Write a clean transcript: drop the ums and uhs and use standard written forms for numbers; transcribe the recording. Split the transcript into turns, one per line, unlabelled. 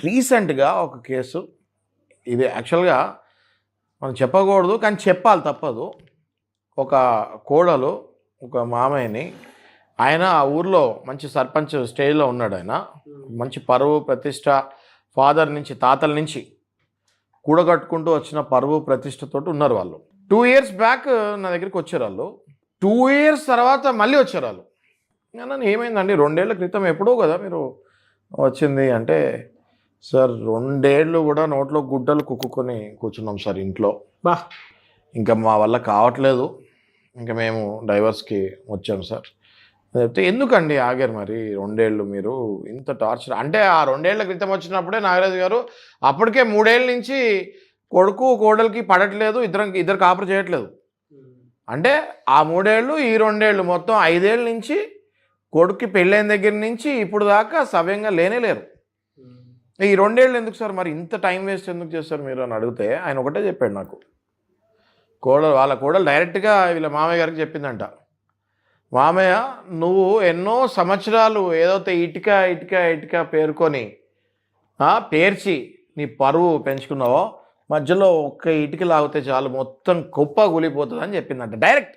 రీసెంట్గా ఒక కేసు, ఇది యాక్చువల్గా మనం చెప్పకూడదు కానీ చెప్పాలి తప్పదు. ఒక కోడలు ఒక మామయ్యని, ఆయన ఆ ఊర్లో మంచి సర్పంచ్ స్టేజ్లో ఉన్నాడు. ఆయన మంచి పరువు ప్రతిష్ట, ఫాదర్ నుంచి తాతల నుంచి కూడగట్టుకుంటూ వచ్చిన పరువు ప్రతిష్టతోటి ఉన్నారు వాళ్ళు. 2 years బ్యాక్ నా దగ్గరికి వచ్చారు వాళ్ళు. 2 years తర్వాత మళ్ళీ వచ్చారు వాళ్ళు. నన్ను ఏమైందండి 2 ఏళ్ల క్రితం ఎప్పుడో కదా మీరు వచ్చింది అంటే, సార్ 2 ఏళ్ళు కూడా నోట్లో గుడ్డలు కుక్కుకొని కూర్చున్నాం సార్ ఇంట్లో.
బా
ఇంకా మా వల్ల కావట్లేదు, ఇంకా మేము డైవర్స్కి వచ్చాం సార్ చెప్తే, ఎందుకండి ఆగారు మరి 2 ఏళ్ళు మీరు ఇంత టార్చర్ అంటే? ఆ 2 ఏళ్ల క్రితం వచ్చినప్పుడే నాగరాజు గారు అప్పటికే 3 ఏళ్ళ నుంచి కొడుకు కోడలికి పడట్లేదు, ఇద్దరు కాపురం చేయట్లేదు. అంటే ఆ 3 ఏళ్ళు ఈ 2 ఏళ్ళు మొత్తం 5 ఏళ్ళ నుంచి కొడుక్కి పెళ్ళైన దగ్గర నుంచి ఇప్పుడు దాకా సవ్యంగా లేరు. ఈ 2 ఏళ్ళు ఎందుకు సార్ మరి ఇంత టైం వేస్ట్ ఎందుకు చేస్తారు మీరు అని అడిగితే ఆయన ఒకటే చెప్పాడు నాకు. వాళ్ళ కోడలు డైరెక్ట్గా వీళ్ళ మామయ్య గారికి చెప్పిందంట, మామయ్య నువ్వు ఎన్నో సంవత్సరాలు ఏదైతే ఇటుక ఇటుక ఇటుక పేర్కొని పేర్చి నీ పరువు పెంచుకున్నావో, మధ్యలో ఒక్క ఇటుక లాగితే చాలు మొత్తం కుప్ప కూలిపోతుంది అని చెప్పిందంట డైరెక్ట్.